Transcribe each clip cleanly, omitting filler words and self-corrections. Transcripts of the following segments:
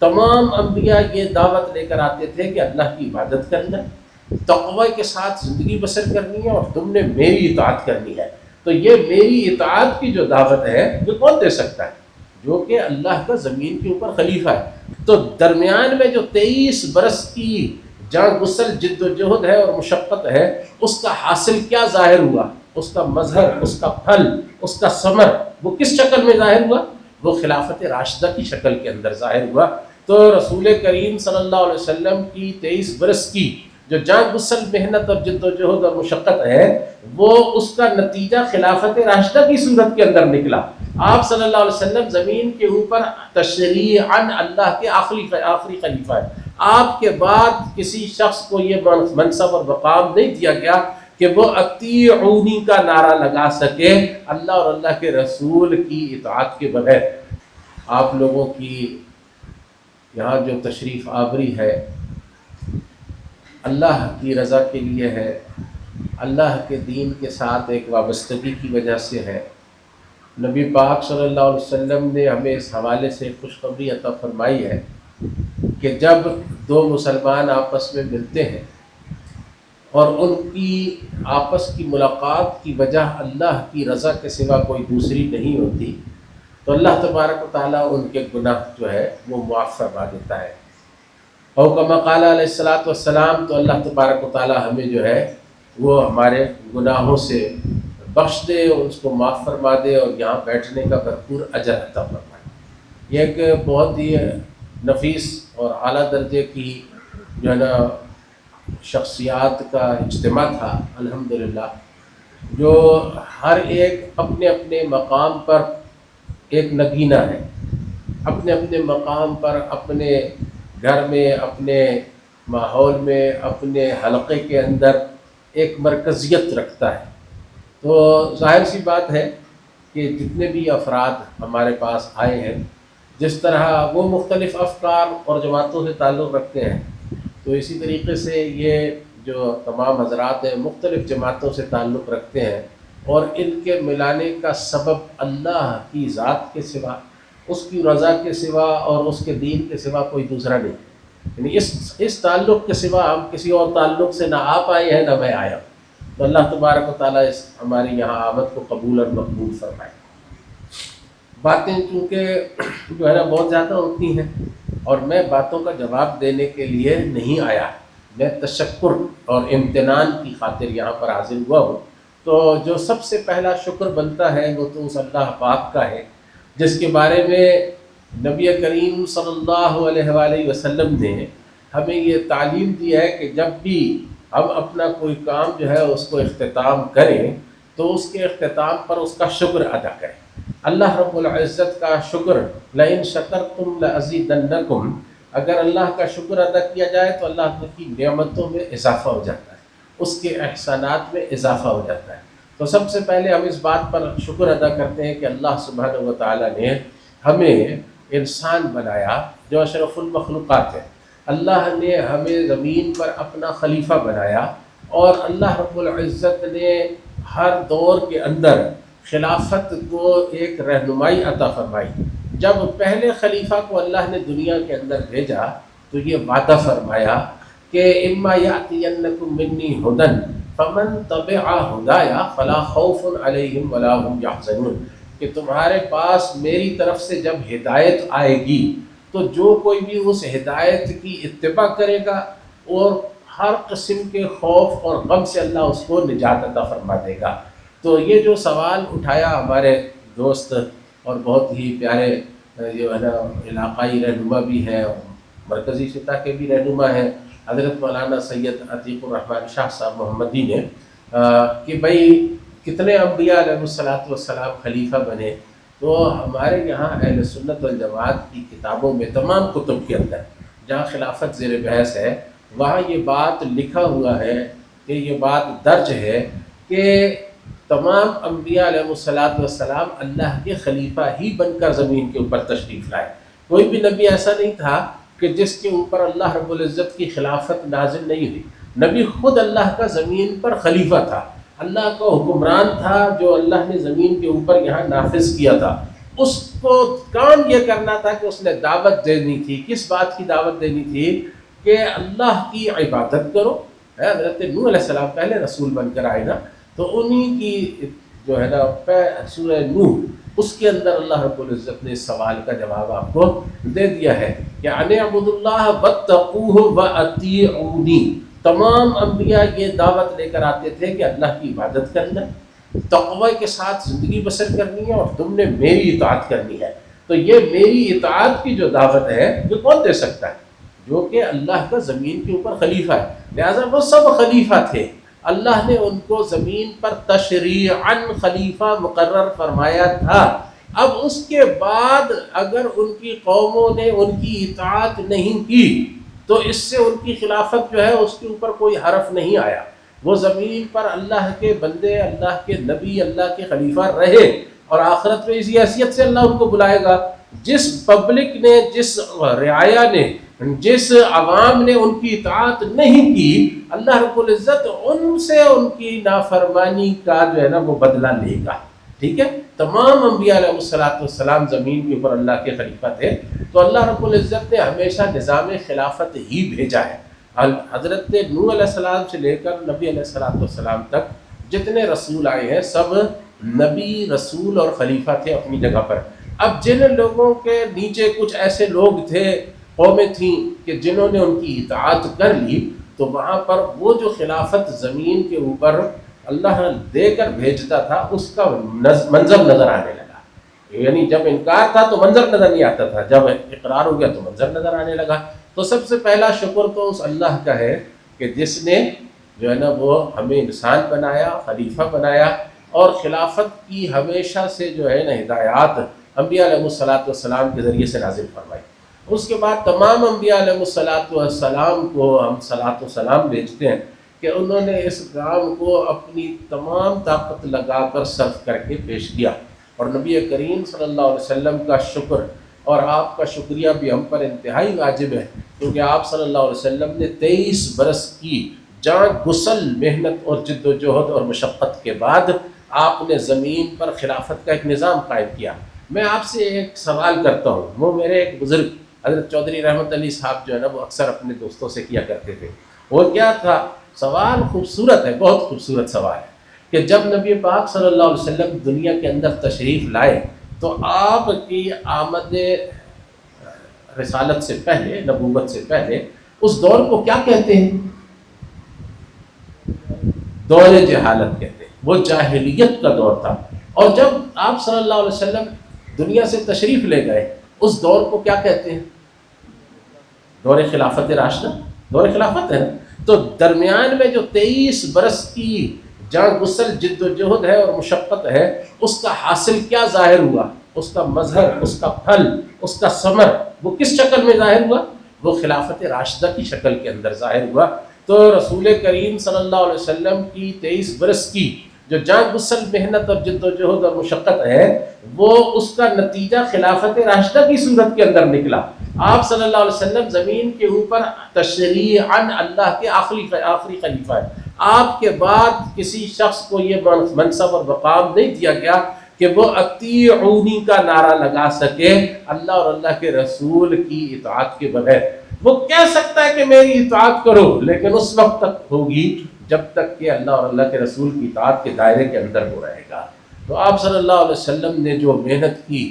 تمام انبیاء یہ دعوت لے کر آتے تھے کہ اللہ کی عبادت کرنا، تقوی کے ساتھ زندگی بسر کرنی ہے، اور تم نے میری اطاعت کرنی ہے۔ تو یہ میری اطاعت کی جو دعوت ہے یہ کون دے سکتا ہے؟ جو کہ اللہ کا زمین کے اوپر خلیفہ ہے۔ تو درمیان میں جو 23 برس کی جان گسل جد و جہد ہے اور مشقت ہے، اس کا حاصل کیا ظاہر ہوا؟ اس کا مظہر، اس کا پھل، اس کا ثمر وہ کس شکل میں ظاہر ہوا؟ وہ خلافت راشدہ کی شکل کے اندر ظاہر ہوا۔ تو رسول کریم صلی اللہ علیہ وسلم کی 23 برس کی جو جان گسل محنت اور جد و جہد اور مشقت ہے، وہ اس کا نتیجہ خلافت راشدہ کی صورت کے اندر نکلا۔ آپ صلی اللہ علیہ وسلم زمین کے اوپر تشریعاً اللہ کے آخری خلیفہ ہیں۔ آپ کے بعد کسی شخص کو یہ منصب اور مقام نہیں دیا گیا کہ وہ اطیعونی کا نعرہ لگا سکے اللہ اور اللہ کے رسول کی اطاعت کے بغیر۔ آپ لوگوں کی یہاں جو تشریف آوری ہے اللہ کی رضا کے لیے ہے، اللہ کے دین کے ساتھ ایک وابستگی کی وجہ سے ہے۔ نبی پاک صلی اللہ علیہ وسلم نے ہمیں اس حوالے سے خوشخبری عطا فرمائی ہے کہ جب دو مسلمان آپس میں ملتے ہیں اور ان کی آپس کی ملاقات کی وجہ اللہ کی رضا کے سوا کوئی دوسری نہیں ہوتی، تو اللہ تبارک و تعالیٰ ان کے گناہ جو ہے وہ معاف فرما دیتا ہے۔ اور کما قال علیہ الصلوۃ والسلام، تو اللہ تبارک و تعالیٰ ہمیں جو ہے وہ ہمارے گناہوں سے بخش دے اور اس کو معاف فرما دے اور یہاں بیٹھنے کا بھرپور اجر عطا فرمائے۔ یہ ایک بہت ہی نفیس اور اعلیٰ درجے کی جو ہے نا شخصیات کا اجتماع تھا الحمدللہ، جو ہر ایک اپنے اپنے مقام پر ایک نگینہ ہے، اپنے اپنے مقام پر، اپنے گھر میں، اپنے ماحول میں، اپنے حلقے کے اندر ایک مرکزیت رکھتا ہے۔ تو ظاہر سی بات ہے کہ جتنے بھی افراد ہمارے پاس آئے ہیں، جس طرح وہ مختلف افکار اور جماعتوں سے تعلق رکھتے ہیں، تو اسی طریقے سے یہ جو تمام حضرات ہیں مختلف جماعتوں سے تعلق رکھتے ہیں، اور ان کے ملانے کا سبب اللہ کی ذات کے سوا، اس کی رضا کے سوا اور اس کے دین کے سوا کوئی دوسرا نہیں۔ یعنی اس تعلق کے سوا ہم کسی اور تعلق سے نہ آپ آئے ہیں نہ میں آیا ہوں۔ تو اللہ تبارک و تعالیٰ اس ہماری یہاں آمد کو قبول اور مقبول فرمائے۔ باتیں چونکہ جو ہے نا بہت زیادہ ہوتی ہیں، اور میں باتوں کا جواب دینے کے لیے نہیں آیا، میں تشکر اور امتنان کی خاطر یہاں پر حاضر ہوا ہوں۔ تو جو سب سے پہلا شکر بنتا ہے وہ تو اس اللہ پاک کا ہے جس کے بارے میں نبی کریم صلی اللہ علیہ وآلہ وسلم نے ہمیں یہ تعلیم دی ہے کہ جب بھی ہم اپنا کوئی کام جو ہے اس کو اختتام کریں تو اس کے اختتام پر اس کا شکر ادا کریں۔ اللہ رب العزت کا شکر، لئن شکرتم لازیدنکم، اگر اللہ کا شکر ادا کیا جائے تو اللہ کی نعمتوں میں اضافہ ہو جاتا ہے، اس کے احسانات میں اضافہ ہو جاتا ہے۔ تو سب سے پہلے ہم اس بات پر شکر ادا کرتے ہیں کہ اللہ سبحانہ و تعالیٰ نے ہمیں انسان بنایا جو اشرف المخلوقات ہے، اللہ نے ہمیں زمین پر اپنا خلیفہ بنایا، اور اللہ رب العزت نے ہر دور کے اندر خلافت کو ایک رہنمائی عطا فرمائی۔ جب پہلے خلیفہ کو اللہ نے دنیا کے اندر بھیجا تو یہ وعدہ فرمایا کہ اما یأتینکم منی ھدی فمن تبع ھدایا فلا خوف علیہم ولا ھم یحزنون، کہ تمہارے پاس میری طرف سے جب ہدایت آئے گی تو جو کوئی بھی اس ہدایت کی اتباع کرے گا اور ہر قسم کے خوف اور غم سے اللہ اس کو نجات عطا فرما دے گا۔ تو یہ جو سوال اٹھایا ہمارے دوست اور بہت ہی پیارے جو ہے نا علاقائی رہنما بھی ہیں اور مرکزی سطح کے بھی رہنما ہیں حضرت مولانا سید عتیق الرحمن شاہ صاحب محمدی نے، کہ بھائی کتنے انبیاء علیہ السلام خلیفہ بنے، تو ہمارے یہاں اہل سنت والجماعت کی کتابوں میں تمام کتب کے اندر جہاں خلافت زیر بحث ہے وہاں یہ بات لکھا ہوا ہے کہ یہ بات درج ہے کہ تمام انبیاء علیہ السلام اللہ کے خلیفہ ہی بن کر زمین کے اوپر تشریف لائے۔ کوئی بھی نبی ایسا نہیں تھا کہ جس کے اوپر اللہ رب العزت کی خلافت نازل نہیں ہوئی۔ نبی خود اللہ کا زمین پر خلیفہ تھا، اللہ کا حکمران تھا جو اللہ نے زمین کے اوپر یہاں نافذ کیا تھا۔ اس کو کام یہ کرنا تھا کہ اس نے دعوت دینی تھی. کس بات کی دعوت دینی تھی؟ کہ اللہ کی عبادت کرو. حضرت نوح علیہ السلام پہلے رسول بن کر آئے نا، تو انہی کی جو ہے نا سورہ نوح اس کے اندر اللہ رب العزت نے اس سوال کا جواب آپ کو دے دیا ہے کہ ان اعبدوا اللہ واتقوہ واطیعونی. تمام انبیاء یہ دعوت لے کر آتے تھے کہ اللہ کی عبادت کرنا، تقوی کے ساتھ زندگی بسر کرنی ہے، اور تم نے میری اطاعت کرنی ہے. تو یہ میری اطاعت کی جو دعوت ہے یہ کون دے سکتا ہے؟ جو کہ اللہ کا زمین کے اوپر خلیفہ ہے. لہٰذا وہ سب خلیفہ تھے، اللہ نے ان کو زمین پر تشریعاً خلیفہ مقرر فرمایا تھا. اب اس کے بعد اگر ان کی قوموں نے ان کی اطاعت نہیں کی تو اس سے ان کی خلافت جو ہے اس کے اوپر کوئی حرف نہیں آیا. وہ زمین پر اللہ کے بندے، اللہ کے نبی، اللہ کے خلیفہ رہے، اور آخرت میں اسی حیثیت سے اللہ ان کو بلائے گا. جس پبلک نے، جس رعایا نے، جس عوام نے ان کی اطاعت نہیں کی، اللہ رب العزت ان سے ان کی نافرمانی کا جو ہے نا وہ بدلہ لے گا. ٹھیک ہے، تمام انبیاء علیہ السلام زمین کے اوپر اللہ کے خلیفہ تھے، تو اللہ رب العزت نے ہمیشہ نظام خلافت ہی بھیجا ہے. حضرت نوح علیہ السلام سے لے کر نبی علیہ السلام تک جتنے رسول آئے ہیں سب نبی، رسول اور خلیفہ تھے اپنی جگہ پر. اب جن لوگوں کے نیچے کچھ ایسے لوگ تھے، قومیں تھیں کہ جنہوں نے ان کی اطاعت کر لی، تو وہاں پر وہ جو خلافت زمین کے اوپر اللہ دے کر بھیجتا تھا اس کا منظر نظر آنے لگا. یعنی جب انکار تھا تو منظر نظر نہیں آتا تھا، جب اقرار ہو گیا تو منظر نظر آنے لگا. تو سب سے پہلا شکر تو اس اللہ کا ہے کہ جس نے جو ہے نا وہ ہمیں انسان بنایا، خلیفہ بنایا، اور خلافت کی ہمیشہ سے جو ہے نا ہدایات انبیاء علیہ السلام کے ذریعے سے نازل فرمائی. اس کے بعد تمام انبیاء علیہ السلام کو ہم صلاۃ و سلام بھیجتے ہیں کہ انہوں نے اس کام کو اپنی تمام طاقت لگا کر صرف کر کے پیش کیا. اور نبی کریم صلی اللہ علیہ وسلم کا شکر اور آپ کا شکریہ بھی ہم پر انتہائی واجب ہے، کیونکہ آپ صلی اللہ علیہ وسلم نے 23 برس کی جان گسل محنت اور جد و جہد اور مشقت کے بعد آپ نے زمین پر خلافت کا ایک نظام قائم کیا. میں آپ سے ایک سوال کرتا ہوں، وہ میرے ایک بزرگ حضرت چودھری رحمت علی صاحب جو ہے نا وہ اکثر اپنے دوستوں سے کیا کرتے تھے. وہ کیا تھا؟ سوال خوبصورت ہے، بہت خوبصورت سوال ہے کہ جب نبی پاک صلی اللہ علیہ وسلم دنیا کے اندر تشریف لائے تو آپ کی آمد رسالت سے پہلے، نبوت سے پہلے، اس دور کو کیا کہتے ہیں؟ دور جہالت کہتے ہیں. وہ جاہلیت کا دور تھا. اور جب آپ صلی اللہ علیہ وسلم دنیا سے تشریف لے گئے اس دور کو کیا کہتے ہیں؟ دور خلافت راشدہ. دور خلافت ہے نا. تو درمیان میں جو 23 برس کی جان گسل جد و جہد ہے اور مشقت ہے، اس کا حاصل کیا ظاہر ہوا؟ اس کا مظہر، اس کا پھل، اس کا ثمر وہ کس شکل میں ظاہر ہوا؟ وہ خلافت راشدہ کی شکل کے اندر ظاہر ہوا. تو رسول کریم صلی اللہ علیہ وسلم کی 23 برس کی جو جان گسل محنت اور جد و جہد اور مشقت ہے، وہ اس کا نتیجہ خلافت راشدہ کی صورت کے اندر نکلا. آپ صلی اللہ علیہ وسلم زمین کے اوپر تشریعاً اللہ کے آخری خلیفہ ہے. آپ کے بعد کسی شخص کو یہ منصب اور مقام نہیں دیا گیا کہ وہ اطیعونی کا نعرہ لگا سکے اللہ اور اللہ کے رسول کی اطاعت کے بغیر. وہ کہہ سکتا ہے کہ میری اطاعت کرو، لیکن اس وقت تک ہوگی جب تک کہ اللہ اور اللہ کے رسول کی اطاعت کے دائرے کے اندر وہ رہے گا. تو آپ صلی اللہ علیہ وسلم نے جو محنت کی،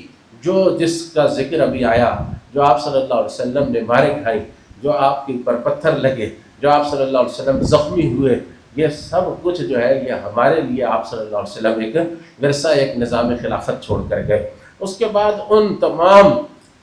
جو جس کا ذکر ابھی آیا، جو آپ صلی اللہ علیہ وسلم نے مارے کھائیں، جو آپ کے اوپر پتھر لگے، جو آپ صلی اللہ علیہ وسلم زخمی ہوئے، یہ سب کچھ جو ہے یہ ہمارے لیے آپ صلی اللہ علیہ وسلم ایک ورثہ، ایک نظام خلافت چھوڑ کر گئے. اس کے بعد ان تمام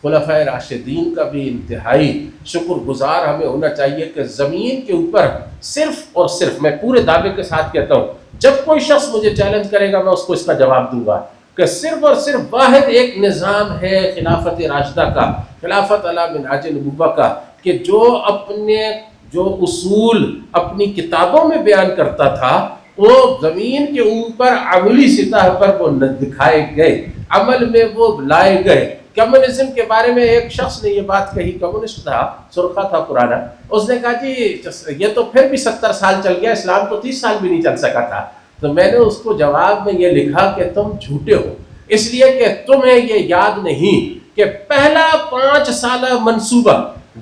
خلفائے راشدین کا بھی انتہائی شکر گزار ہمیں ہونا چاہیے کہ زمین کے اوپر صرف اور صرف، میں پورے دعوے کے ساتھ کہتا ہوں، جب کوئی شخص مجھے چیلنج کرے گا میں اس کو اس کا جواب دوں گا کہ صرف اور صرف واحد ایک نظام ہے خلافت راشدہ کا، خلافت علی منہاج نبوہ کا، کہ جو اپنے جو اصول اپنی کتابوں میں بیان کرتا تھا وہ زمین کے اوپر عملی سطح پر وہ دکھائے گئے، عمل میں وہ لائے گئے. کمیونزم کے بارے میں ایک شخص نے یہ بات کہی، کمیونسٹ تھا، سرخا تھا پرانا، اس نے کہا جی یہ تو پھر بھی 70 سال چل گیا، اسلام تو 30 سال بھی نہیں چل سکا تھا. تو میں نے اس کو جواب میں یہ لکھا کہ تم جھوٹے ہو. اس لیے کہ تمہیں یہ یاد نہیں کہ پہلا 5 سالہ منصوبہ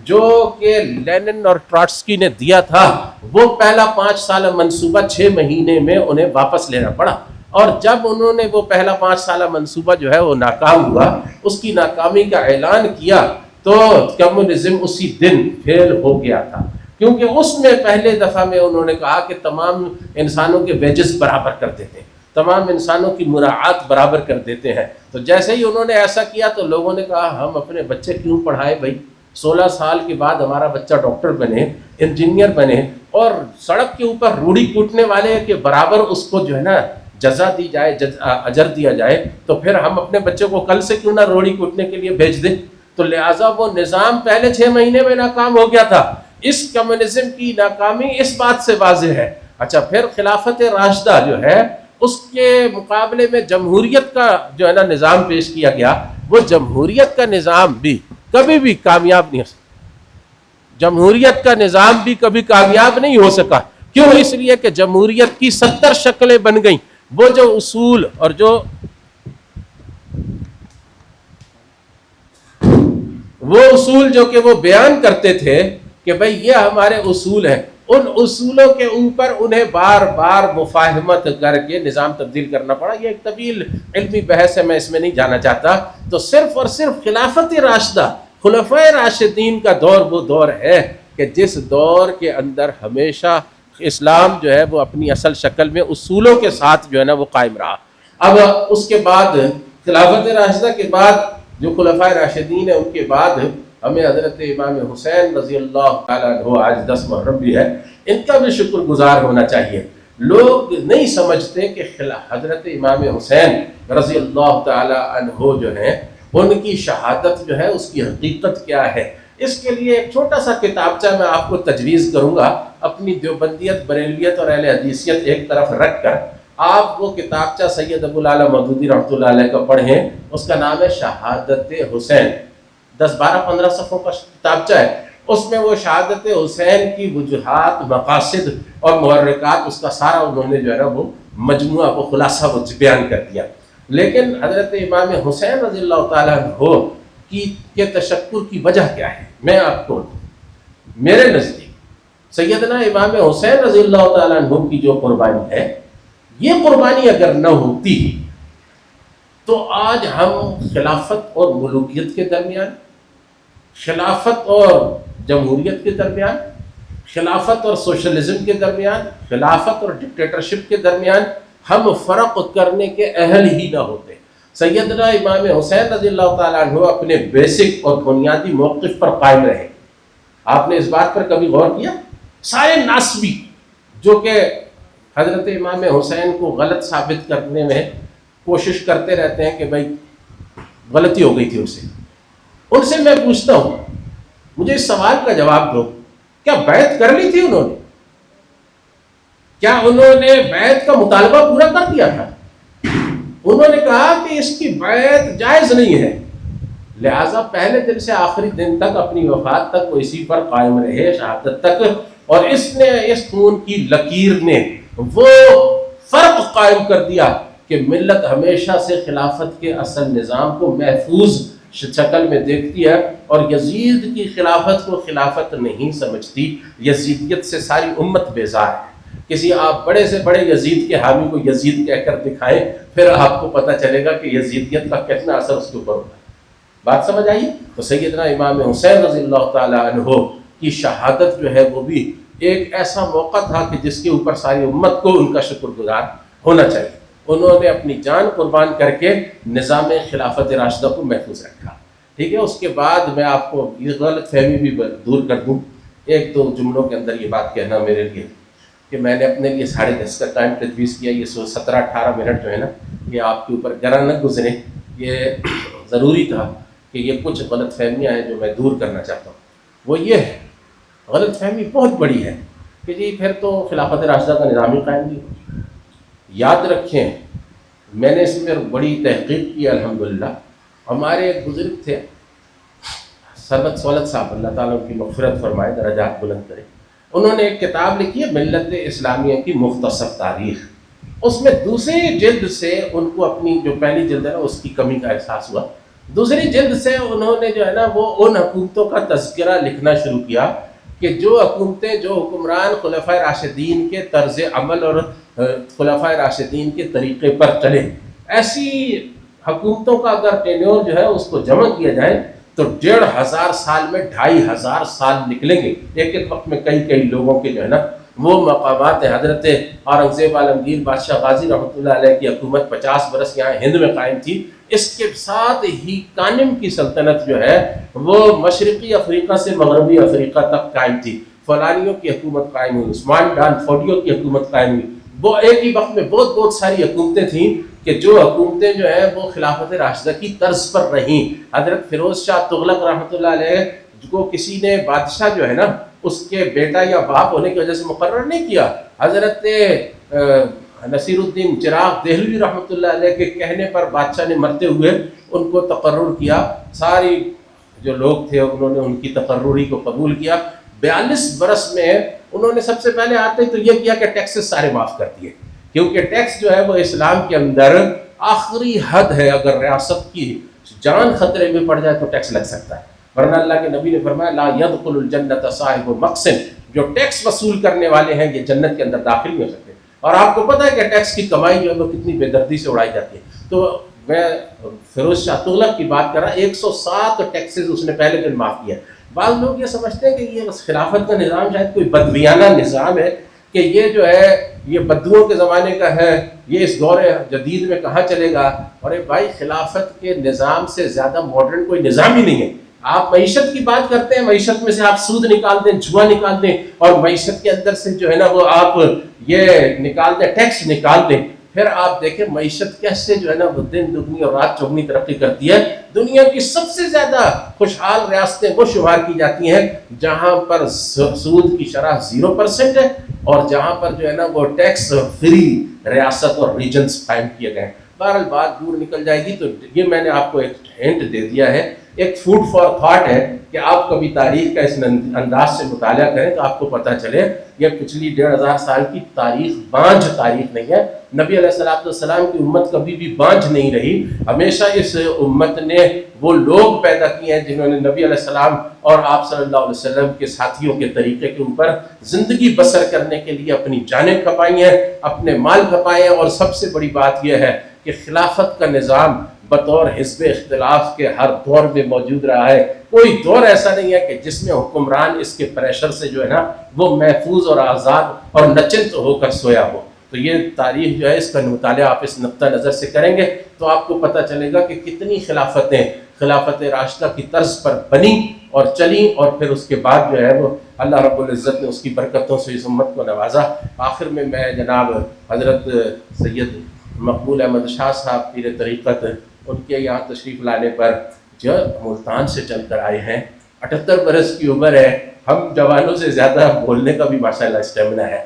جو کہ لینن اور ٹراٹسکی نے دیا تھا، وہ پہلا 5 سالہ منصوبہ 6 مہینے میں انہیں واپس لینا پڑا، اور جب انہوں نے وہ پہلا 5 سالہ منصوبہ جو ہے وہ ناکام ہوا، اس کی ناکامی کا اعلان کیا، تو کمیونزم اسی دن فیل ہو گیا تھا، کیونکہ اس میں پہلے دفعہ میں انہوں نے کہا کہ تمام انسانوں کے ویجز برابر کر دیتے ہیں، تمام انسانوں کی مراعات برابر کر دیتے ہیں۔ تو جیسے ہی انہوں نے ایسا کیا تو لوگوں نے کہا ہم اپنے بچے کیوں پڑھائیں بھائی، 16 سال کے بعد ہمارا بچہ ڈاکٹر بنے، انجینئر بنے، اور سڑک کے اوپر روڑی کوٹنے والے کے برابر اس کو جو ہے نا جزا دی جائے، اجر دیا جائے، تو پھر ہم اپنے بچے کو کل سے کیوں نہ روڑی کوٹنے کے لیے بھیج دیں؟ تو لہٰذا وہ نظام پہلے 6 مہینے میں ناکام ہو گیا تھا۔ اس کمیونزم کی ناکامی اس بات سے واضح ہے۔ اچھا، پھر خلافت راشدہ جو ہے اس کے مقابلے میں جمہوریت کا جو ہے نا نظام پیش کیا گیا، وہ جمہوریت کا نظام بھی کبھی بھی کامیاب نہیں ہو سکا، جمہوریت کا نظام بھی کبھی کامیاب نہیں ہو سکا۔ کیوں؟ اس لیے کہ جمہوریت کی 70 شکلیں بن گئیں، وہ جو اصول اور وہ اصول جو کہ وہ بیان کرتے تھے کہ بھئی یہ ہمارے اصول ہیں، ان اصولوں کے اوپر انہیں بار بار مفاہمت کر کے نظام تبدیل کرنا پڑا۔ یہ ایک طویل علمی بحث ہے، میں اس میں نہیں جانا چاہتا۔ تو صرف اور صرف خلافت راشدہ، خلفائے راشدین کا دور وہ دور ہے کہ جس دور کے اندر ہمیشہ اسلام جو ہے وہ اپنی اصل شکل میں اصولوں کے ساتھ جو ہے نا وہ قائم رہا۔ اب اس کے بعد خلافت راشدہ کے بعد جو خلفائے راشدین ہیں، ان کے بعد ہمیں حضرت امام حسین رضی اللہ تعالیٰ عنہ، آج 10 محرم بھی ہے، ان کا بھی شکر گزار ہونا چاہیے۔ لوگ نہیں سمجھتے کہ حضرت امام حسین رضی اللہ تعالیٰ عنہ جو ہیں ان کی شہادت جو ہے اس کی حقیقت کیا ہے۔ اس کے لیے ایک چھوٹا سا کتابچہ میں آپ کو تجویز کروں گا، اپنی دیوبندیت، بریلویت اور اہل حدیثیت ایک طرف رکھ کر آپ وہ کتابچہ سید ابو العالی مودودی رحمۃ اللہ علیہ کا پڑھیں۔ اس کا نام ہے شہادت حسین، 10-12-15 صفحوں کا کتابچہ ہے۔ اس میں وہ شہادت حسین کی وجوہات، مقاصد اور محرکات، اس کا سارا انہوں نے جو ہے نا وہ مجموعہ، وہ خلاصہ وہ بیان کر دیا۔ لیکن حضرت امام حسین رضی اللہ تعالیٰ عنہ کے تشکر کی وجہ کیا ہے، میں آپ کو میرے نزدیک سیدنا امام حسین رضی اللہ تعالیٰ عنہ کی جو قربانی ہے، یہ قربانی اگر نہ ہوتی تو آج ہم خلافت اور ملوکیت کے درمیان، خلافت اور جمہوریت کے درمیان، خلافت اور سوشلزم کے درمیان، خلافت اور ڈکٹیٹرشپ کے درمیان ہم فرق کرنے کے اہل ہی نہ ہوتے۔ سیدنا امام حسین رضی اللہ تعالیٰ عنہ اپنے بیسک اور بنیادی موقف پر قائم رہے۔ آپ نے اس بات پر کبھی غور کیا؟ سارے ناسبی جو کہ حضرت امام حسین کو غلط ثابت کرنے میں کوشش کرتے رہتے ہیں کہ بھائی غلطی ہو گئی تھی ان سے میں پوچھتا ہوں، مجھے اس سوال کا جواب دو، کیا بیعت کر لی تھی انہوں نے؟ کیا انہوں نے بیعت کا مطالبہ پورا کر دیا تھا؟ انہوں نے کہا کہ اس کی بیعت جائز نہیں ہے، لہٰذا پہلے دن سے آخری دن تک، اپنی وفات تک وہ اسی پر قائم رہے، شہادت تک۔ اور اس خون کی لکیر نے وہ فرق قائم کر دیا کہ ملت ہمیشہ سے خلافت کے اصل نظام کو محفوظ شکل میں دیکھتی ہے، اور یزید کی خلافت کو خلافت نہیں سمجھتی۔ یزیدیت سے ساری امت بیزار ہے۔ کسی آپ بڑے سے بڑے یزید کے حامی کو یزید کہہ کر دکھائیں، پھر آپ کو پتہ چلے گا کہ یزیدیت کا کتنا اثر اس کے اوپر ہوتا ہے۔ بات سمجھ آئی؟ تو سیدنا امام حسین رضی اللہ تعالیٰ عنہ کی شہادت جو ہے وہ بھی ایک ایسا موقع تھا کہ جس کے اوپر ساری امت کو ان کا شکر گزار ہونا چاہیے۔ انہوں نے اپنی جان قربان کر کے نظام خلافت راشدہ کو محفوظ رکھا۔ ٹھیک ہے، اس کے بعد میں آپ کو یہ غلط فہمی بھی دور کر دوں، 1-2 جملوں کے اندر یہ بات کہنا میرے لیے کہ میں نے اپنے لیے 10:30 کا ٹائم تجویز کیا، یہ 17-18 منٹ جو ہے نا یہ آپ کے اوپر گراں نہ گزرے، یہ ضروری تھا کہ یہ کچھ غلط فہمیاں ہیں جو میں دور کرنا چاہتا ہوں۔ وہ یہ ہے، غلط فہمی بہت بڑی ہے کہ جی پھر تو خلافت راشدہ کا نظام ہی قائم نہیں ہو۔ یاد رکھیں، میں نے اس میں بڑی تحقیق کی الحمدللہ۔ ہمارے ایک بزرگ تھے سربت سولت صاحب، اللہ تعالیٰ ان کی مغفرت فرمائے، درجات بلند کرے، انہوں نے ایک کتاب لکھی ہے ملت اسلامیہ کی مختصر تاریخ۔ اس میں دوسری جلد سے ان کو اپنی جو پہلی جلد ہے نا اس کی کمی کا احساس ہوا. دوسری جلد سے انہوں نے جو ہے نا وہ ان حکومتوں کا تذکرہ لکھنا شروع کیا کہ جو حکومتیں، جو حکمران خلفائے راشدین کے طرز عمل اور خلفائے راشدین کے طریقے پر چلے. ایسی حکومتوں کا اگر ٹینیور جو ہے اس کو جمع کیا جائے تو 1500 سال میں 2500 سال نکلیں گے. ایک ایک وقت میں کئی لوگوں کے جو ہے نا وہ مقامات. حضرت اورنگزیب عالمگیر بادشاہ غازی رحمۃ اللہ علیہ کی حکومت 50 برس یہاں ہند میں قائم تھی. اس کے ساتھ ہی کانم کی سلطنت جو ہے وہ مشرقی افریقہ سے مغربی افریقہ تک قائم تھی. فلانیوں کی حکومت قائم ہوئی، عثمان ڈان فوڈیو کی حکومت قائم ہوئی. وہ ایک ہی وقت میں بہت ساری حکومتیں تھیں کہ جو حکومتیں جو ہیں وہ خلافت راشدہ کی طرز پر رہیں. حضرت فیروز شاہ تغلق رحمۃ اللہ علیہ کو کسی نے بادشاہ جو ہے نا اس کے بیٹا یا باپ ہونے کی وجہ سے مقرر نہیں کیا. حضرت نصیر الدین چراغ دہلوی رحمۃ اللہ علیہ کے کہنے پر بادشاہ نے مرتے ہوئے ان کو تقرر کیا. ساری جو لوگ تھے انہوں نے ان کی تقرری کو قبول کیا. 42 برس میں انہوں نے سب سے پہلے آتے ہی تو یہ کیا کہ ٹیکسز سارے معاف کر دیے، کیونکہ ٹیکس جو ہے وہ اسلام کے اندر آخری حد ہے. اگر ریاست کی جان خطرے میں پڑ جائے تو ٹیکس لگ سکتا ہے، ورنہ اللہ کے نبی نے فرمایا لا يدخل الجنت صاحب مقسم، جو ٹیکس وصول کرنے والے ہیں یہ جنت کے اندر داخل نہیں ہو سکتے. اور آپ کو پتہ ہے کہ ٹیکس کی کمائی جو ہے وہ کتنی بے دردی سے اڑائی جاتی ہے. تو میں فیروز شاہ تغلق کی بات کر رہا، 107 ٹیکسز اس نے پہلے دن معاف کیا. بعض لوگ یہ سمجھتے ہیں کہ یہ خلافت کا نظام شاید کوئی بدویانہ نظام ہے، کہ یہ جو ہے یہ بدوؤں کے زمانے کا ہے، یہ اس دور جدید میں کہاں چلے گا. اور بھائی خلافت کے نظام سے زیادہ ماڈرن کوئی نظام ہی نہیں ہے. آپ معیشت کی بات کرتے ہیں، معیشت میں سے آپ سود نکال دیں، جوا نکال دیں، اور معیشت کے اندر سے جو ہے نا وہ آپ یہ نکال دیں، ٹیکس نکال دیں، پھر آپ دیکھیں معیشت کیسے جو ہے نا وہ دن دگنی اور رات چوگنی ترقی کرتی ہے. دنیا کی سب سے زیادہ خوشحال ریاستیں وہ شمار کی جاتی ہیں جہاں پر سود کی شرح 0% ہے اور جہاں پر جو ہے نا وہ ٹیکس فری ریاست اور ریجنز قائم کیے گئے ہیں. بہرحال بات دور نکل جائے گی، تو یہ میں نے آپ کو ایک ہنٹ دے دیا ہے، ایک فوڈ فار تھاٹ ہے کہ آپ کبھی تاریخ کا اس انداز سے مطالعہ کریں تو آپ کو پتہ چلے یہ پچھلی 1500 سال کی تاریخ بانجھ تاریخ نہیں ہے. نبی علیہ السلام کی امت کبھی بھی بانجھ نہیں رہی. ہمیشہ اس امت نے وہ لوگ پیدا کیے ہیں جنہوں نے نبی علیہ السلام اور آپ صلی اللہ علیہ وسلم کے ساتھیوں کے طریقے کے اوپر زندگی بسر کرنے کے لیے اپنی جانیں کھپائی ہیں، اپنے مال کھپائے ہیں. اور سب سے بڑی بات یہ ہے کہ خلافت کا نظام بطور حزب اختلاف کے ہر دور میں موجود رہا ہے. کوئی دور ایسا نہیں ہے کہ جس میں حکمران اس کے پریشر سے جو ہے نا وہ محفوظ اور آزاد اور نچنت ہو کر سویا ہو. تو یہ تاریخ جو ہے اس کا مطالعہ آپ اس نقطہ نظر سے کریں گے تو آپ کو پتہ چلے گا کہ کتنی خلافتیں خلافت راشدہ کی طرز پر بنی اور چلی، اور پھر اس کے بعد جو ہے وہ اللہ رب العزت نے اس کی برکتوں سے اس امت کو نوازا. آخر میں جناب حضرت سید مقبول احمد شاہ صاحب پیر طریقت، ان کے یہاں تشریف لانے پر جو ملتان سے چل کر آئے ہیں، 78 برس کی عمر ہے. ہم جوانوں سے زیادہ بولنے کا بھی ماشاءاللہ اسٹیمنا ہے.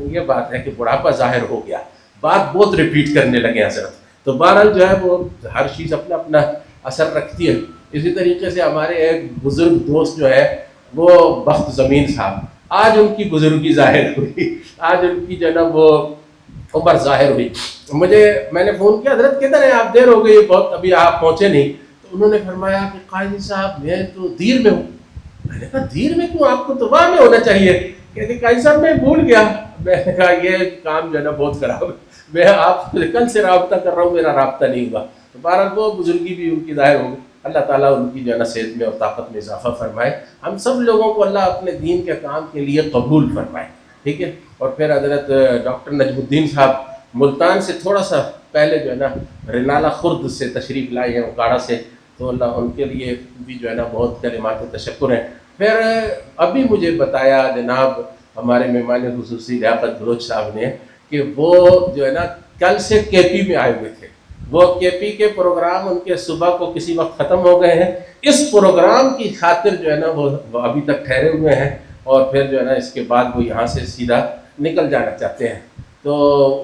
یہ بات ہے کہ بڑھاپا ظاہر ہو گیا، بات بہت ریپیٹ کرنے لگے حضرت. تو بہرحال جو ہے وہ ہر چیز اپنا اپنا اثر رکھتی ہے. اسی طریقے سے ہمارے ایک بزرگ دوست جو ہے وہ بخت زمین صاحب، آج ان کی بزرگی ظاہر ہوئی، آج ان کی جو ہے نا وہ عمر ظاہر ہوئی. میں نے فون کیا، حضرت کدھر ہیں آپ، دیر ہو گئی بہت، ابھی آپ پہنچے نہیں. تو انہوں نے فرمایا کہ قاضی صاحب میں تو دیر میں ہوں. میں نے کہا دیر میں کیوں، آپ کو تو وہاں میں ہونا چاہیے. کہتے قاضی صاحب میں بھول گیا. میں نے کہا یہ کام جو ہے نا بہت خراب ہے، میں آپ کل سے رابطہ کر رہا ہوں، میرا رابطہ نہیں ہوا. تو بہرحال وہ بزرگی بھی ان کی ظاہر ہو گئی. اللہ تعالیٰ ان کی جو ہے نا صحت میں اور طاقت میں اضافہ فرمائے. ہم سب لوگوں کو اللہ اپنے دین کے کام کے لیے قبول فرمائے. ٹھیک ہے. اور پھر حضرت ڈاکٹر نجم الدین صاحب ملتان سے تھوڑا سا پہلے جو ہے نا رنالہ خرد سے تشریف لائے ہیں، اکاڑا سے. تو اللہ ان کے لیے بھی جو ہے نا بہت کلمات تشکر ہیں. پھر ابھی مجھے بتایا جناب ہمارے مہمان خصوصی لیاقت بلوچ صاحب نے کہ وہ جو ہے نا کل سے کے پی میں آئے ہوئے تھے. وہ کے پی کے پروگرام ان کے صبح کو کسی وقت ختم ہو گئے ہیں. اس پروگرام کی خاطر جو ہے نا وہ ابھی تک ٹھہرے ہوئے ہیں، اور پھر جو ہے نا اس کے بعد وہ یہاں سے سیدھا نکل جانا چاہتے ہیں. تو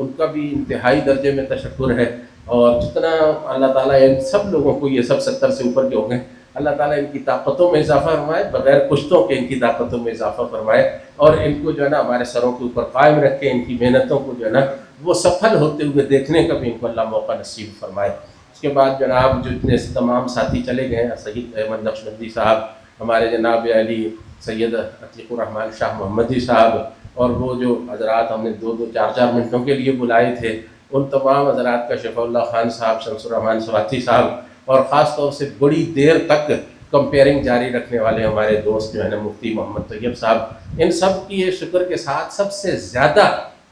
ان کا بھی انتہائی درجے میں تشکر ہے. اور جتنا اللہ تعالیٰ ان سب لوگوں کو، یہ سب 70 سے اوپر کے ہو گئے، اللہ تعالیٰ ان کی طاقتوں میں اضافہ فرمائے، بغیر کشتوں کے ان کی طاقتوں میں اضافہ فرمائے، اور ان کو جو ہے نا ہمارے سروں کے اوپر قائم رکھے، ان کی محنتوں کو جو ہے نا وہ سفل ہوتے ہوئے دیکھنے کا بھی ان کو اللہ موقع نصیب فرمائے۔ اس کے بعد جناب جو اتنے تمام ساتھی چلے گئے ہیں، سید احمد نقشبندی صاحب، ہمارے جناب علی سید عتیق الرحمن شاہ محمدی صاحب، اور وہ جو حضرات ہم نے 2-2 4-4 منٹوں کے لیے بلائے تھے، ان تمام حضرات کا شفیع اللہ خان صاحب، شمس الرحمان سواتی صاحب، اور خاص طور سے بڑی دیر تک کمپیئرنگ جاری رکھنے والے ہمارے دوست جو ہے نا مفتی محمد طیب صاحب، ان سب کی یہ شکر کے ساتھ سب سے زیادہ،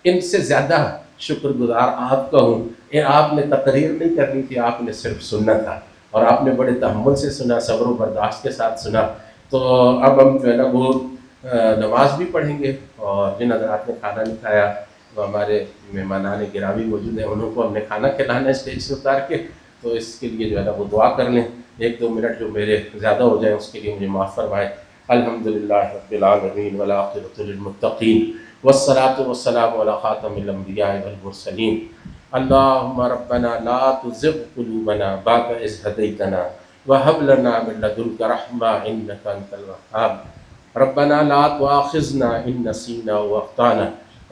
ان سے زیادہ شکر گزار آپ کا ہوں۔ یہ آپ نے تقریر نہیں کرنی تھی، آپ نے صرف سننا تھا، اور آپ نے بڑے تحمل سے سنا، صبر و برداشت کے ساتھ سنا۔ تو اب ہم جو ہے نا وہ نماز بھی پڑھیں گے، اور جن حضرات نے کھانا نہیں کھایا، وہ ہمارے مہمانان گرامی موجود ہیں، انہوں کو ہم نے کھانا کھلانا ہے اسٹیج سے اتار کے، تو اس کے لیے جو ہے نا وہ دعا کر لیں، 1-2 منٹ جو میرے زیادہ ہو جائیں اس کے لیے مجھے معاف فرمائے۔ الحمدللہ رب العالمین والعاقبۃ للمتقین والصلاة والسلام علی خاتم الانبیاء والمرسلین۔ اللہم ربنا لا تزغ قلوبنا بعد اذ ہدیتنا وہب لنا من لدنک رحمہ انک انت الوہاب۔ ربنا لا تؤاخذنا ان نسینا واخطانا،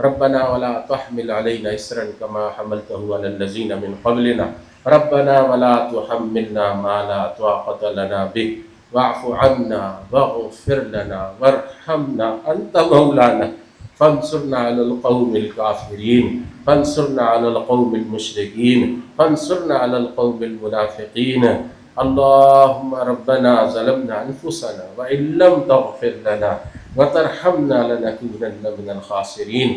ربنا ولا تحمل علينا إصرا كما حملته على الذين من قبلنا، ربنا ولا تحملنا ما لا طاقة لنا به، واعف عنا واغفر لنا وارحمنا أنت مولانا فانصرنا على القوم الكافرين، فانصرنا على القوم المشركين، فانصرنا على القوم المنافقين۔ اللهم ربنا ظلمنا أنفسنا وإن لم تغفر لنا وترحمنا لنكونن من الخاسرين۔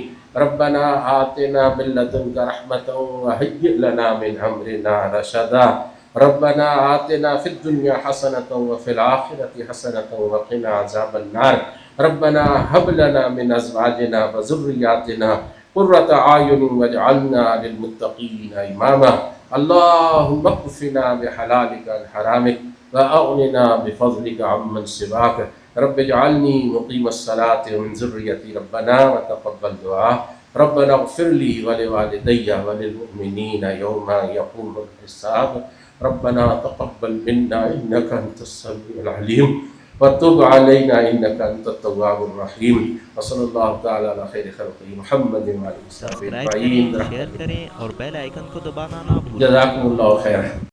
ربنا آتنا من لدنك رحمة وهيئ لنا من أمرنا رشدا۔ ربنا آتنا في الدنيا حسنة وفي الآخرة حسنة وقنا عذاب النار۔ ربنا هب لنا من أزواجنا وذرياتنا قرة أعين واجعلنا للمتقين إماما۔ اللهم اكفنا بحلالك عن حرامك وأغننا بفضلك عمن سواك۔ رب اجعلني مقيم الصلاة ومن ذريتي ربنا وتقبل دعاء۔ ربنا اغفر لي ولوالدي وللمؤمنين يوم يقوم الحساب۔ ربنا تقبل منا إنك أنت السميع العليم وتب علينا إنك أنت التواب الرحيم۔ وصلى الله تعالى على خير خلقه محمد وعلى آله وصحبه سبسکرائب أجمعين۔ کریں، شیئر کریں اور بیل آئیکن کو دبانا نہ بھولیں۔ جزاكم الله خيرا۔